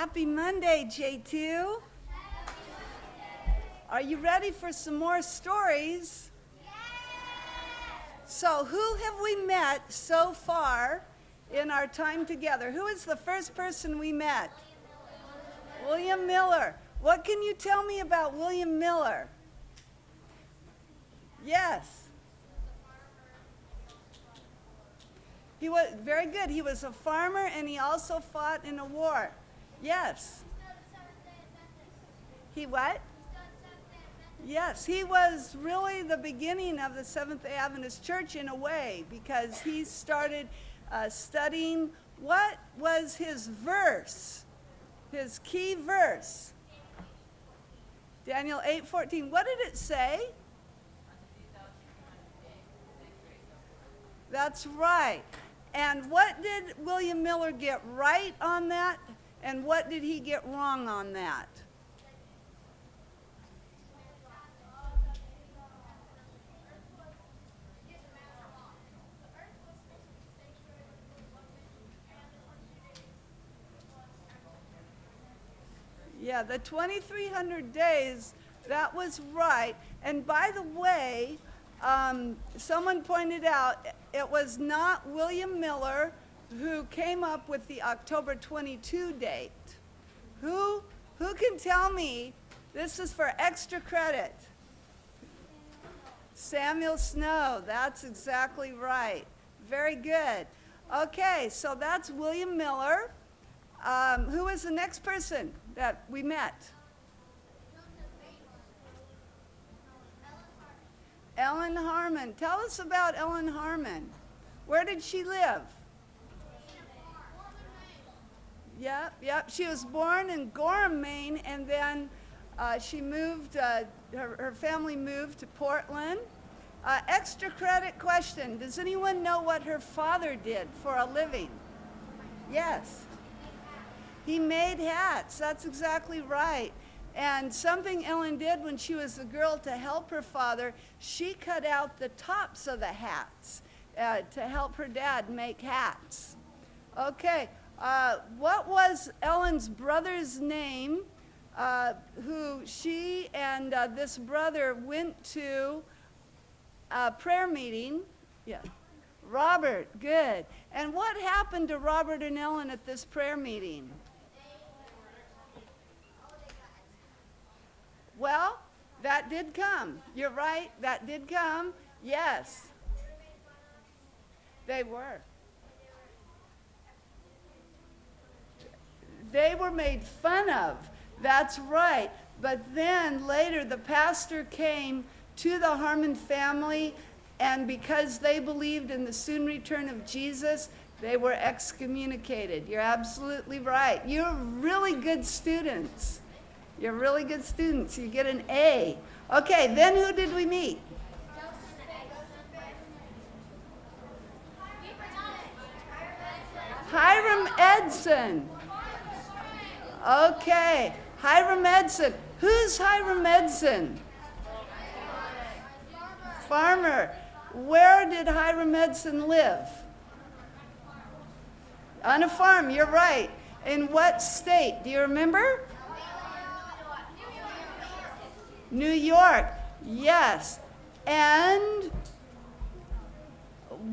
Happy Monday, J2. Are you ready for some more stories? So who have we met so far in our time together? Who is the first person we met? William Miller. What can you tell me about William Miller? Yes. He was very good. He was a farmer and he also fought in a war. Yes. He what? Yes, he was really the beginning of the Seventh-day Adventist Church in a way, because he started studying what was his verse, his key verse. Daniel 8:14. What did it say? That's right. And what did William Miller get right on that? And what did he get wrong on that? Yeah, the 2,300 days, that was right. And by the way, someone pointed out it was not William Miller who came up with the October 22 date. Who can tell me? This is for extra credit. Samuel Snow, that's exactly right. Very good. Okay, so that's William Miller. Who was the next person that we met? Ellen Harmon. Tell us about Ellen Harmon. Where did she live? Yep. She was born in Gorham, Maine, and then she moved, her family moved to Portland. Extra credit question. Does anyone know what her father did for a living? Yes. He made hats. That's exactly right. And something Ellen did when she was a girl to help her father, she cut out the tops of the hats to help her dad make hats. Okay, what was Ellen's brother's name, who she and this brother went to a prayer meeting? Yeah. Robert, good. And what happened to Robert and Ellen at this prayer meeting? Well, that did come. You're right, that did come. Yes. They were. They were made fun of. That's right. But then later the pastor came to the Harmon family, and because they believed in the soon return of Jesus, they were excommunicated. You're absolutely right. You're really good students. You're really good students. You get an A. Okay, then who did we meet? Hiram Edson. Okay, Hiram Edson. Who's Hiram Edson? Farmer. Where did Hiram Edson live? On a farm, you're right. In what state? Do you remember? New York, yes. And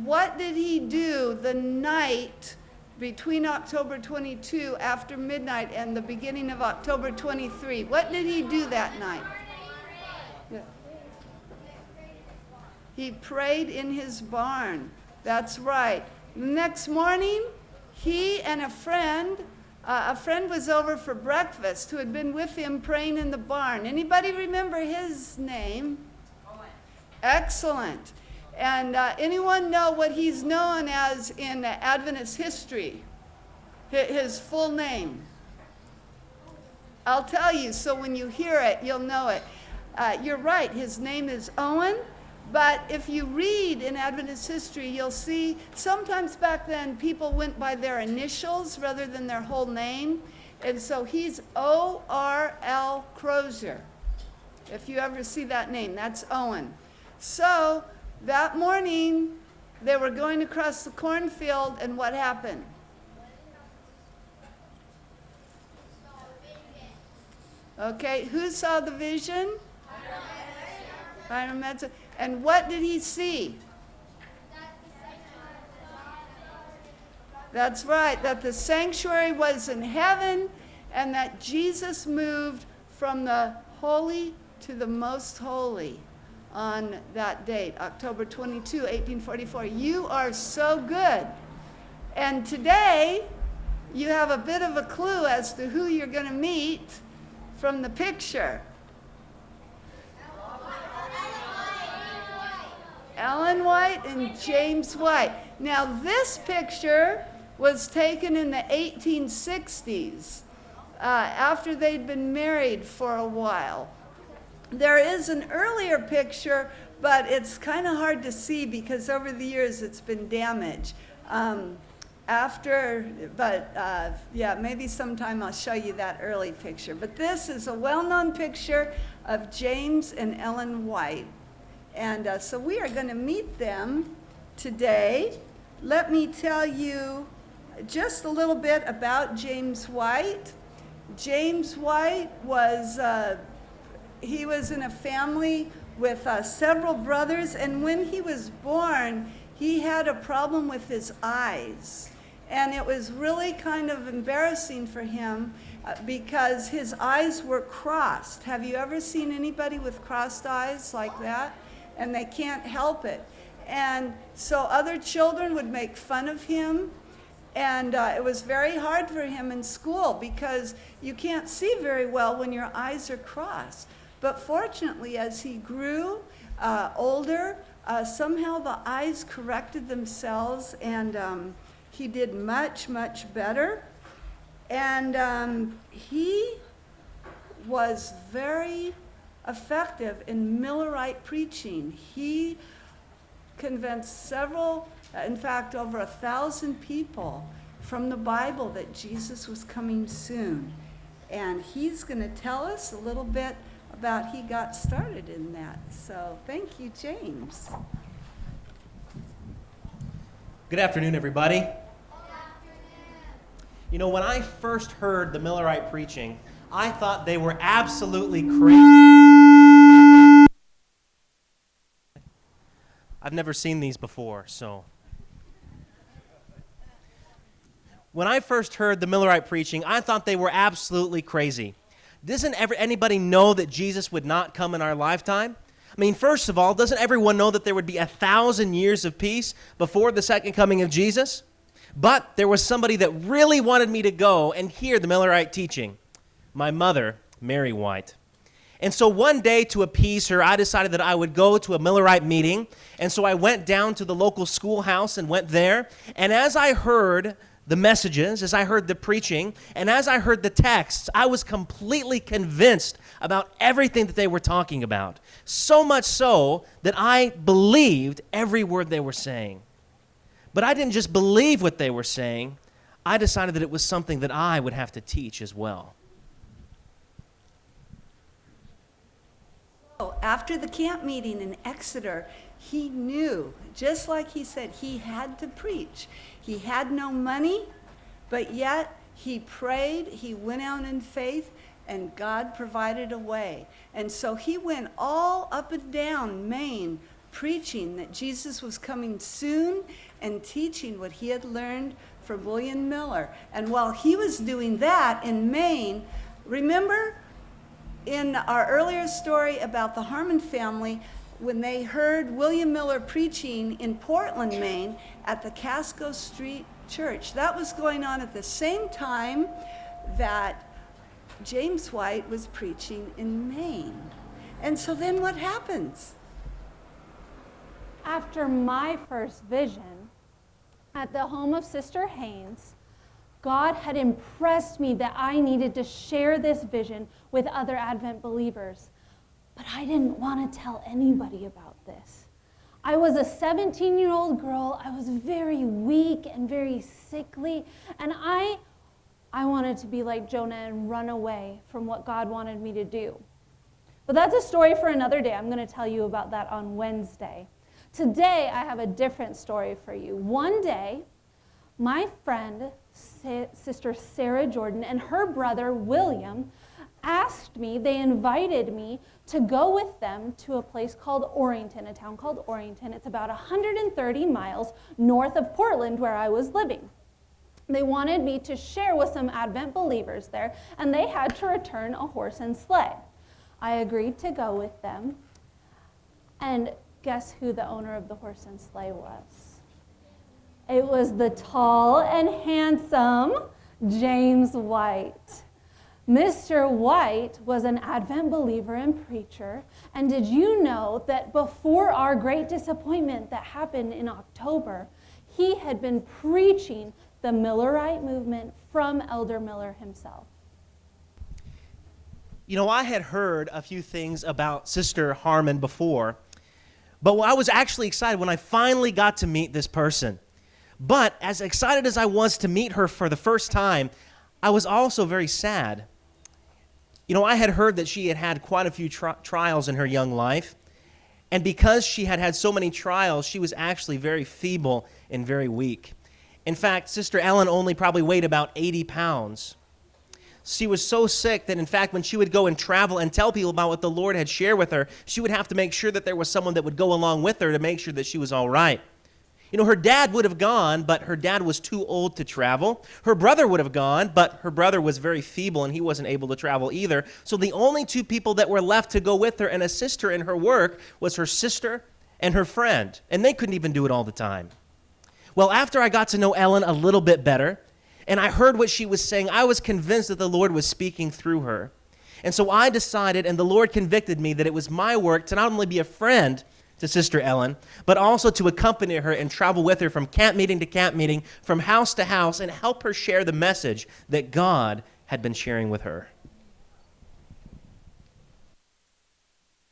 what did he do the night between October 22 after midnight and the beginning of October 23? What did he do that night? Yeah. He prayed in his barn. That's right. Next morning, he and a friend was over for breakfast who had been with him praying in the barn. Anybody remember his name? Owen. Excellent. And anyone know what he's known as in Adventist history? His full name? I'll tell you, so when you hear it, you'll know it. You're right, his name is Owen. But if you read in Adventist history, you'll see sometimes back then people went by their initials rather than their whole name. And so he's O.R.L. Crozier. If you ever see that name, that's Owen. So that morning, they were going across the cornfield, and what happened? Okay, who saw the vision? Hiram Edson. And what did he see? That's right, that the sanctuary was in heaven and that Jesus moved from the holy to the most holy on that date, October 22, 1844. You are so good. And today, you have a bit of a clue as to who you're going to meet from the picture. Ellen White and James White. Now, this picture was taken in the 1860s, after they'd been married for a while. There is an earlier picture, but it's kind of hard to see because over the years it's been damaged. Maybe sometime I'll show you that early picture. But this is a well-known picture of James and Ellen White. And so we are going to meet them today. Let me tell you just a little bit about James White. James White was, he was in a family with several brothers, and when he was born, he had a problem with his eyes. And it was really kind of embarrassing for him because his eyes were crossed. Have you ever seen anybody with crossed eyes like that? And they can't help it. And so other children would make fun of him. And it was very hard for him in school because you can't see very well when your eyes are crossed. But fortunately, as he grew older, somehow the eyes corrected themselves, and he did much, much better. And he was very effective in Millerite preaching. He convinced several, in fact, over 1,000 people from the Bible that Jesus was coming soon. And he's going to tell us a little bit about he got started in that. So thank you, James. Good afternoon, everybody. You know, when I first heard the Millerite preaching, I thought they were absolutely crazy. I've never seen these before, so. When I first heard the Millerite preaching, I thought they were absolutely crazy. Doesn't anybody know that Jesus would not come in our lifetime? I mean, first of all, doesn't everyone know that there would be 1,000 years of peace before the second coming of Jesus? But there was somebody that really wanted me to go and hear the Millerite teaching. My mother, Mary White. And so one day, to appease her, I decided that I would go to a Millerite meeting. And so I went down to the local schoolhouse and went there. And as I heard the messages, as I heard the preaching, and as I heard the texts, I was completely convinced about everything that they were talking about. So much so that I believed every word they were saying. But I didn't just believe what they were saying. I decided that it was something that I would have to teach as well. After the camp meeting in Exeter, he knew, just like he said, he had to preach. He had no money, but yet he prayed, he went out in faith, and God provided a way. And so he went all up and down Maine preaching that Jesus was coming soon and teaching what he had learned from William Miller. And while he was doing that in Maine, remember in our earlier story about the Harmon family, when they heard William Miller preaching in Portland, Maine, at the Casco Street Church. That was going on at the same time that James White was preaching in Maine. And so then what happens? After my first vision at the home of Sister Haynes, God had impressed me that I needed to share this vision with other Advent believers. But I didn't want to tell anybody about this. I was a 17-year-old girl. I was very weak and very sickly. And I wanted to be like Jonah and run away from what God wanted me to do. But that's a story for another day. I'm going to tell you about that on Wednesday. Today, I have a different story for you. One day, my friend, Sister Sarah Jordan, and her brother, William, they invited me to go with them to a place called Orrington, a town called Orrington. It's about 130 miles north of Portland, where I was living. They wanted me to share with some Advent believers there, and they had to return a horse and sleigh. I agreed to go with them, and guess who the owner of the horse and sleigh was? It was the tall and handsome James White. Mr. White was an Advent believer and preacher, and did you know that before our great disappointment that happened in October, he had been preaching the Millerite movement from Elder Miller himself? You know, I had heard a few things about Sister Harmon before, but I was actually excited when I finally got to meet this person. But as excited as I was to meet her for the first time, I was also very sad. You know, I had heard that she had had quite a few trials in her young life, and because she had had so many trials, she was actually very feeble and very weak. In fact, Sister Ellen only probably weighed about 80 pounds. She was so sick that, in fact, when she would go and travel and tell people about what the Lord had shared with her, she would have to make sure that there was someone that would go along with her to make sure that she was all right. You know, her dad would have gone, but her dad was too old to travel. Her brother would have gone, but her brother was very feeble and he wasn't able to travel either. So the only two people that were left to go with her and assist her in her work was her sister and her friend, and they couldn't even do it all the time. Well, after I got to know Ellen a little bit better, and I heard what she was saying, I was convinced that the Lord was speaking through her. And so I decided, and the Lord convicted me, that it was my work to not only be a friend to Sister Ellen, but also to accompany her and travel with her from camp meeting to camp meeting, from house to house, and help her share the message that God had been sharing with her.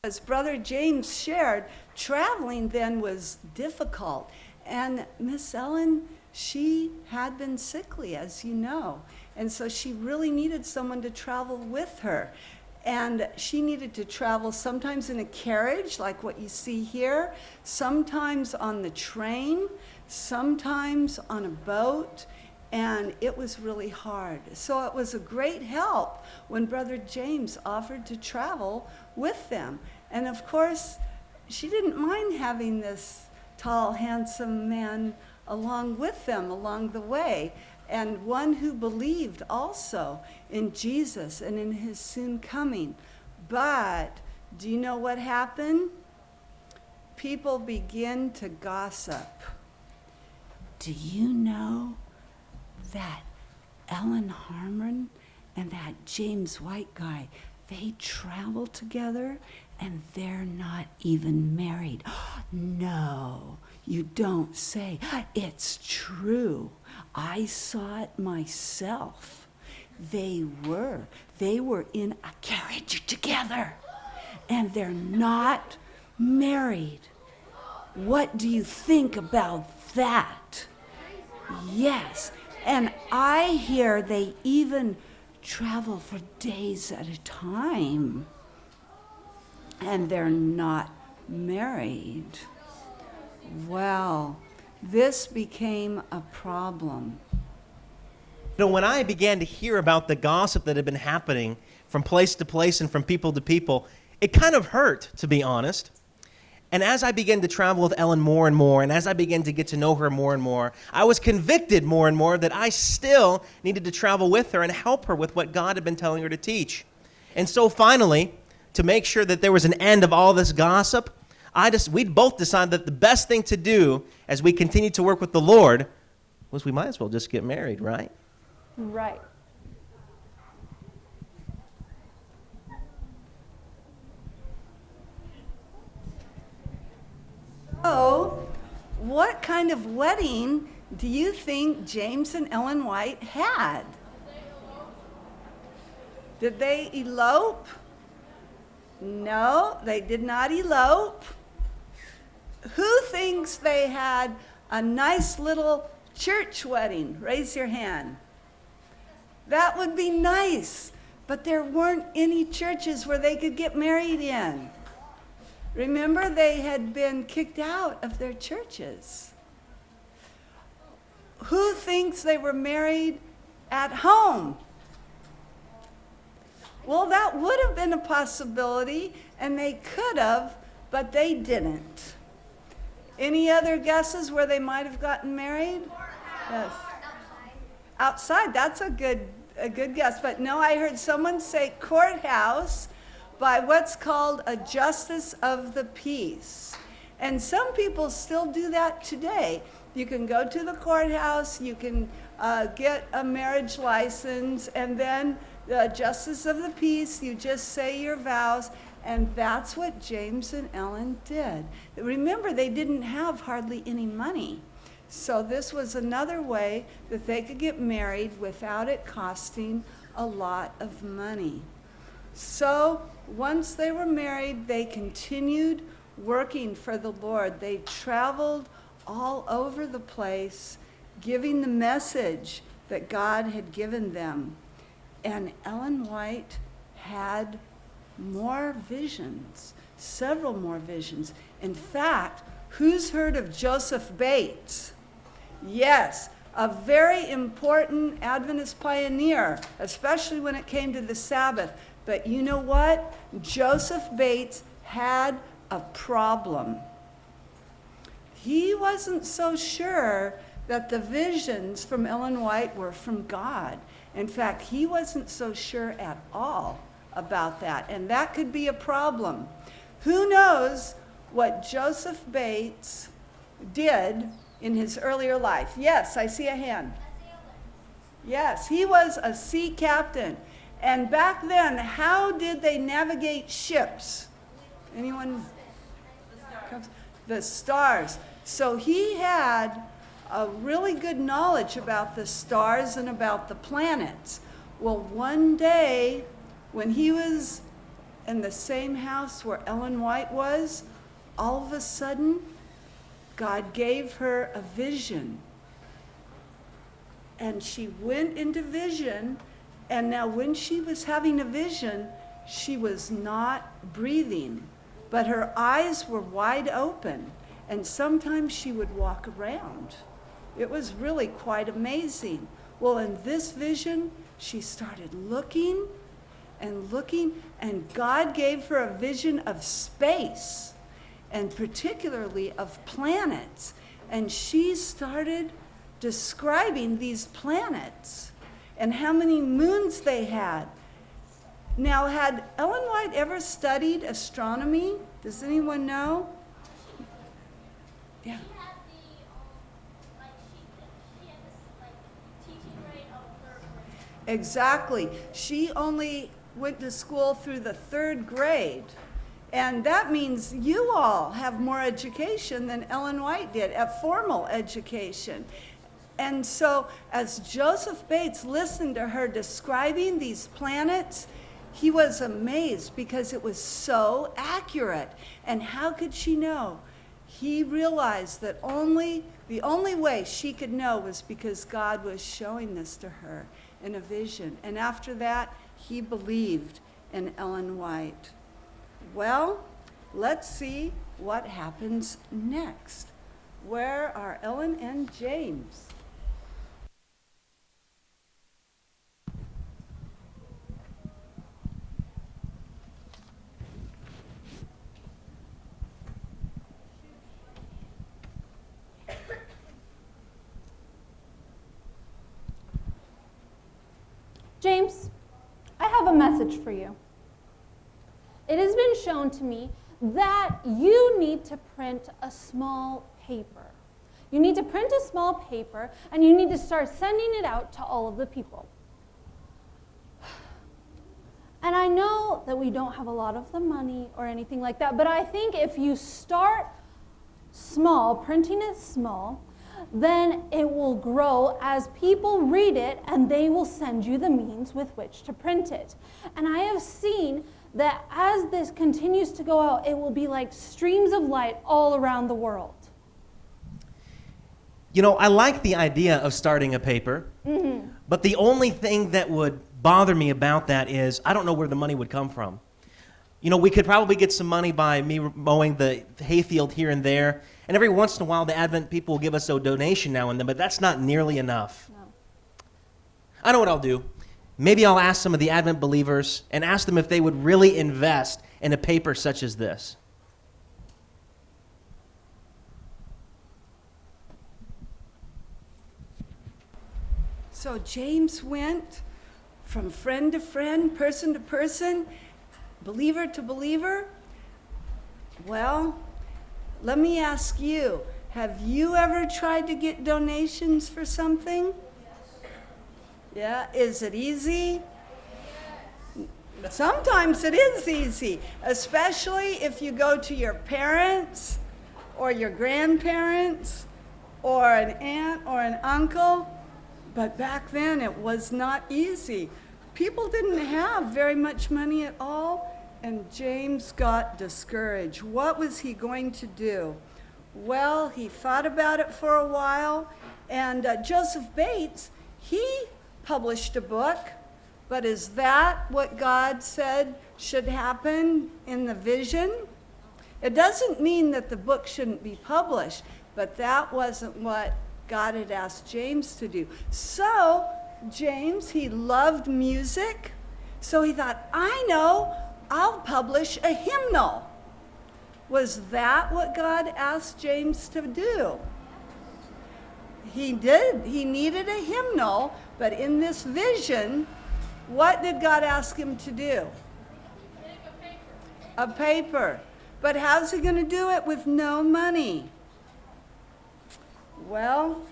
As Brother James shared, traveling then was difficult. And Miss Ellen, she had been sickly, as you know. And so she really needed someone to travel with her. And she needed to travel sometimes in a carriage, like what you see here, sometimes on the train, sometimes on a boat, and it was really hard. So it was a great help when Brother James offered to travel with them. And of course, she didn't mind having this tall, handsome man along with them along the way, and one who believed also in Jesus and in his soon coming. But do you know what happened? People begin to gossip. Do you know that Ellen Harmon and that James White guy, they travel together and they're not even married? No, you don't say. It's true. I saw it myself. They were in a carriage together, and they're not married. What do you think about that? Yes, and I hear they even travel for days at a time, and they're not married. Well, this became a problem. You know, when I began to hear about the gossip that had been happening from place to place and from people to people, it kind of hurt, to be honest. And as I began to travel with Ellen more and more, and as I began to get to know her more and more, I was convicted more and more that I still needed to travel with her and help her with what God had been telling her to teach. And so finally, to make sure that there was an end of all this gossip, we both decided that the best thing to do as we continue to work with the Lord was we might as well just get married, right? Right. So, what kind of wedding do you think James and Ellen White had? Did they elope? No, they did not elope. Who thinks they had a nice little church wedding? Raise your hand. That would be nice, but there weren't any churches where they could get married in. Remember, they had been kicked out of their churches. Who thinks they were married at home? Well, that would have been a possibility, and they could have, but they didn't. Any other guesses where they might have gotten married? Yes. Outside, that's a good guess. But no, I heard someone say courthouse by what's called a justice of the peace. And some people still do that today. You can go to the courthouse, you can get a marriage license, and then the justice of the peace, you just say your vows, and that's what James and Ellen did. Remember, they didn't have hardly any money. So this was another way that they could get married without it costing a lot of money. So once they were married, they continued working for the Lord. They traveled all over the place, giving the message that God had given them. And Ellen White had more visions, several more visions. In fact, who's heard of Joseph Bates? Yes, a very important Adventist pioneer, especially when it came to the Sabbath. But you know what? Joseph Bates had a problem. He wasn't so sure that the visions from Ellen White were from God. In fact, he wasn't so sure at all about that, and that could be a problem. Who knows what Joseph Bates did in his earlier life? Yes, I see a hand. Yes, he was a sea captain. And back then, how did they navigate ships? Anyone? The stars. So he had a really good knowledge about the stars and about the planets. Well, one day, when he was in the same house where Ellen White was, all of a sudden, God gave her a vision. And she went into vision, and now when she was having a vision, she was not breathing, but her eyes were wide open, and sometimes she would walk around. It was really quite amazing. Well, in this vision, she started looking, and God gave her a vision of space, and particularly of planets. And she started describing these planets and how many moons they had. Now, had Ellen White ever studied astronomy? Does anyone know? Yeah. Exactly. She only went to school through the 3rd grade. And that means you all have more education than Ellen White did, at formal education. And so as Joseph Bates listened to her describing these planets, he was amazed because it was so accurate. And how could she know? He realized that the only way she could know was because God was showing this to her in a vision. And after that, he believed in Ellen White. Well, let's see what happens next. Where are Ellen and James? James, I have a message for you. It has been shown to me that you need to print a small paper. You need to print a small paper, and you need to start sending it out to all of the people. And I know that we don't have a lot of the money or anything like that, but I think if you start small, printing it small, then it will grow as people read it, and they will send you the means with which to print it. And I have seen that as this continues to go out, it will be like streams of light all around the world. You know, I like the idea of starting a paper, but the only thing that would bother me about that is I don't know where the money would come from. You know, we could probably get some money by me mowing the hayfield here and there, and every once in a while the Advent people will give us a donation now and then, but that's not nearly enough. No. I know what I'll do. maybe I'll ask some of the Advent believers and ask them if they would really invest in a paper such as this. So James went from friend to friend, person to person, believer to believer. Well, let me ask you, have you ever tried to get donations for something? Yeah, is it easy? Sometimes it is easy, especially if you go to your parents or your grandparents or an aunt or an uncle. But back then it was not easy. People didn't have very much money at all, and James got discouraged. What was he going to do? Well, he thought about it for a while, and Joseph Bates, he published a book. But is that what God said should happen in the vision? It doesn't mean that the book shouldn't be published, but that wasn't what God had asked James to do. So James, he loved music, so he thought, I know, I'll publish a hymnal. Was that what God asked James to do? He did. He needed a hymnal, but in this vision, what did God ask him to do? Make a paper. A paper. But how's he going to do it with no money? Well,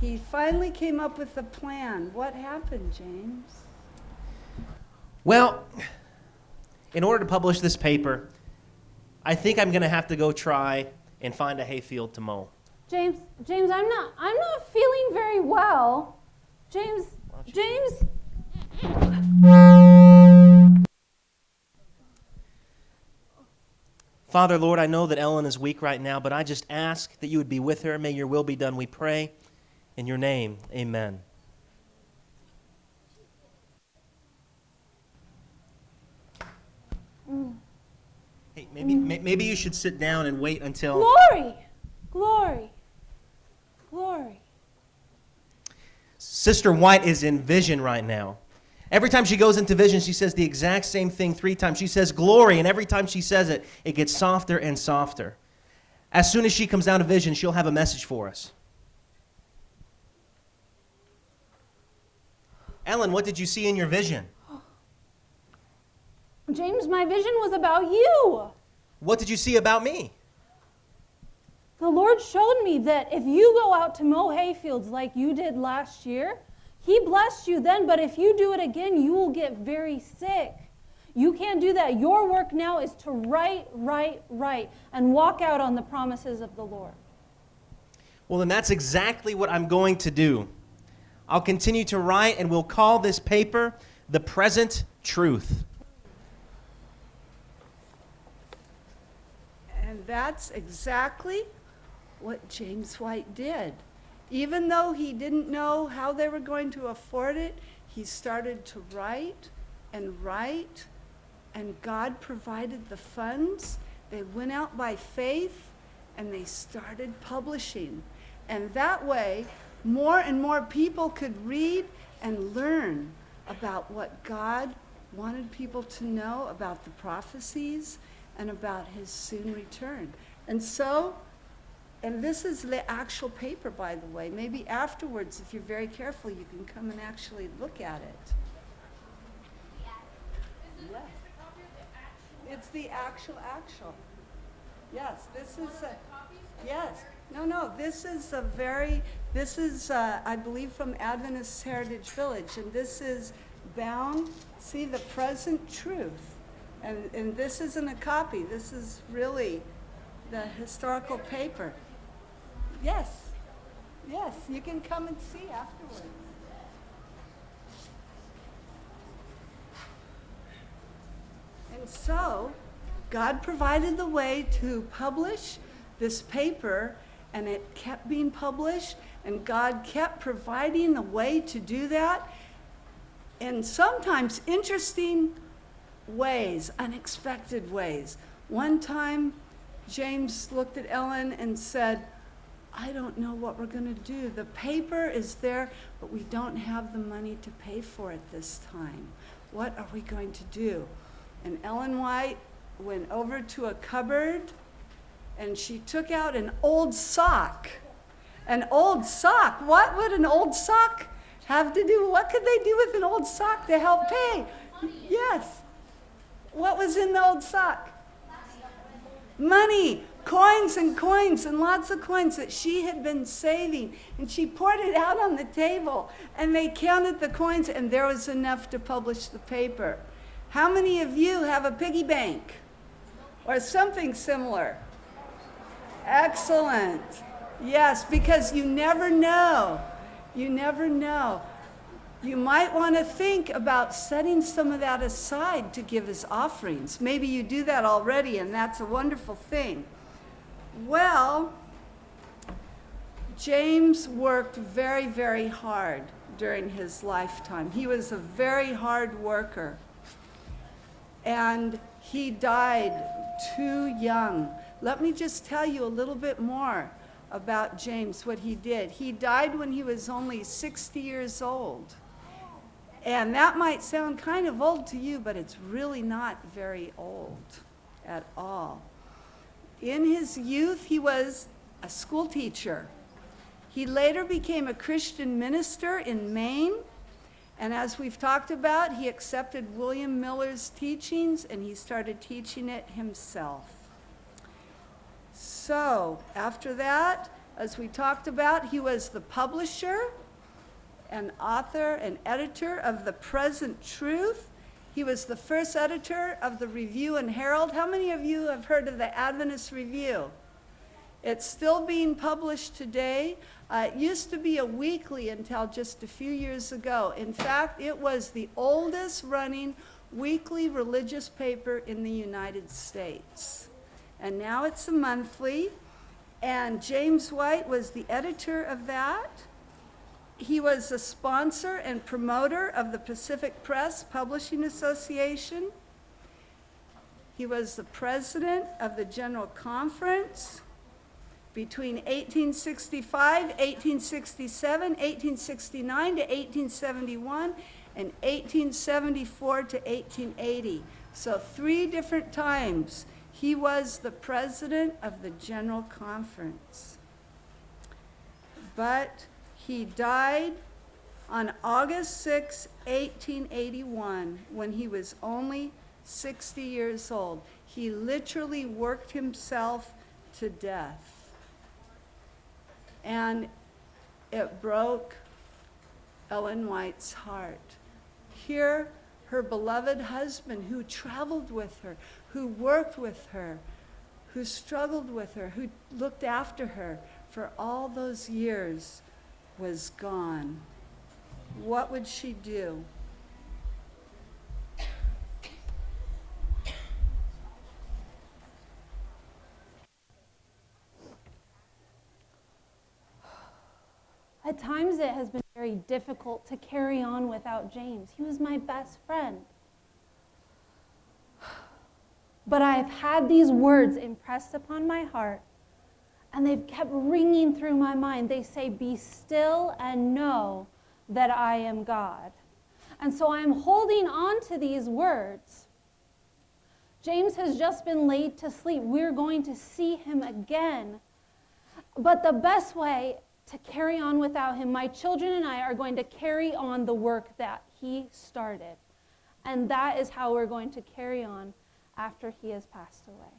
he finally came up with a plan. What happened, James? Well, in order to publish this paper, I think I'm going to have to go try and find a hayfield to mow. James, I'm not feeling very well. James. Father, Lord, I know that Ellen is weak right now, but I just ask that you would be with her. May your will be done, we pray. In your name, amen. Hey, maybe you should sit down and wait until... Glory. Sister White is in vision right now. Every time she goes into vision, she says the exact same thing 3 times. She says glory, and every time she says it, it gets softer and softer. As soon as she comes down to vision, she'll have a message for us. Ellen, what did you see in your vision? James, my vision was about you. What did you see about me? The Lord showed me that if you go out to mow hayfields like you did last year, He blessed you then, but if you do it again, you will get very sick. You can't do that. Your work now is to write, and walk out on the promises of the Lord. Well, then that's exactly what I'm going to do. I'll continue to write, and we'll call this paper The Present Truth. And that's exactly what James White did. Even though he didn't know how they were going to afford it, he started to write, and God provided the funds. They went out by faith, and they started publishing. And that way, more and more people could read and learn about what God wanted people to know about the prophecies and about his soon return. And so, and this is the actual paper, by the way. Maybe afterwards, if you're very careful, you can come and actually look at it. Yes. It's the actual. Yes, this is yes. No, this is, I believe, from Adventist Heritage Village, and this is bound, see, The Present Truth. And this isn't a copy. This is really the historical paper. Yes, you can come and see afterwards. And so, God provided the way to publish this paper, and it kept being published, and God kept providing the way to do that in sometimes interesting ways, unexpected ways. One time, James looked at Ellen and said, I don't know what we're going to do. The paper is there, but we don't have the money to pay for it this time. What are we going to do? And Ellen White went over to a cupboard, and she took out an old sock. An old sock. What would an old sock have to do? What could they do with an old sock to help pay? Yes. What was in the old sock? Money. Coins and lots of coins that she had been saving. And she poured it out on the table, and they counted the coins, and there was enough to publish the paper. How many of you have a piggy bank or something similar? Excellent. Yes, because you never know. You never know. You might want to think about setting some of that aside to give as offerings. Maybe you do that already, and that's a wonderful thing. Well, James worked very, very hard during his lifetime. He was a very hard worker. And he died too young. Let me just tell you a little bit more about James, what he did. He died when he was only 60 years old. And that might sound kind of old to you, but it's really not very old at all. In his youth, he was a school teacher. He later became a Christian minister in Maine. And as we've talked about, he accepted William Miller's teachings, and he started teaching it himself. So after that, as we talked about, he was the publisher and author and editor of The Present Truth. He was the first editor of the Review and Herald. How many of you have heard of the Adventist Review? It's still being published today. It used to be a weekly until just a few years ago. In fact, it was the oldest running weekly religious paper in the United States. And now it's a monthly. And James White was the editor of that. He was a sponsor and promoter of the Pacific Press Publishing Association. He was the president of the General Conference between 1865, 1867, 1869 to 1871, and 1874 to 1880. So 3 different times he was the president of the General Conference. But he died on August 6, 1881, when he was only 60 years old. He literally worked himself to death. And it broke Ellen White's heart. Here, her beloved husband, who traveled with her, who worked with her, who struggled with her, who looked after her for all those years, was gone. What would she do? At times it has been very difficult to carry on without James. He was my best friend. But I've had these words impressed upon my heart, and they've kept ringing through my mind. They say, "Be still and know that I am God." And so I'm holding on to these words. James has just been laid to sleep. We're going to see him again. But the best way to carry on without him, my children and I are going to carry on the work that he started. And that is how we're going to carry on after he has passed away.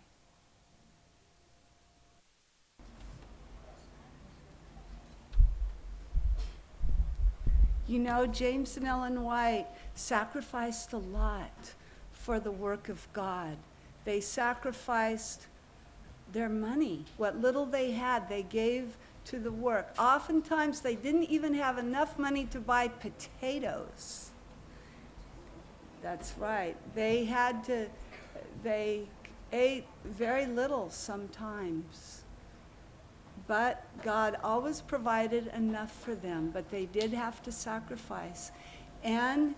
You know, James and Ellen White sacrificed a lot for the work of God. They sacrificed their money. What little they had, they gave to the work. Oftentimes, they didn't even have enough money to buy potatoes. That's right. They ate very little sometimes. But God always provided enough for them, but they did have to sacrifice. And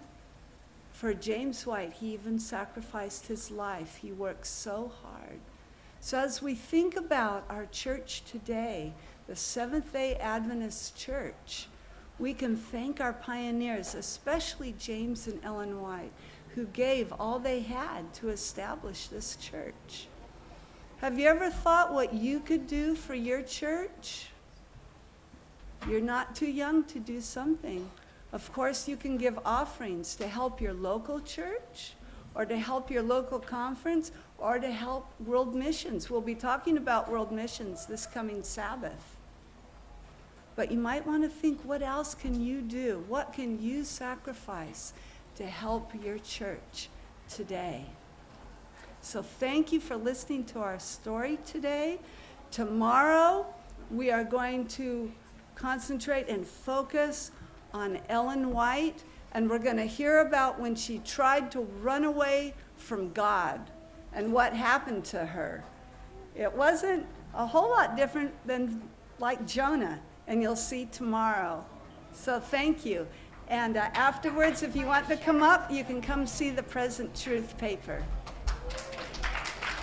for James White, he even sacrificed his life. He worked so hard. So as we think about our church today, the Seventh-day Adventist Church. We can thank our pioneers, especially James and Ellen White, who gave all they had to establish this church. Have you ever thought what you could do for your church? You're not too young to do something. Of course, you can give offerings to help your local church, or to help your local conference, or to help world missions. We'll be talking about world missions this coming Sabbath. But you might want to think, what else can you do? What can you sacrifice to help your church today? So thank you for listening to our story today. Tomorrow, we are going to concentrate and focus on Ellen White, and we're going to hear about when she tried to run away from God and what happened to her. It wasn't a whole lot different than like Jonah, and you'll see tomorrow. So thank you. And afterwards, if you want to come up, you can come see the Present Truth paper.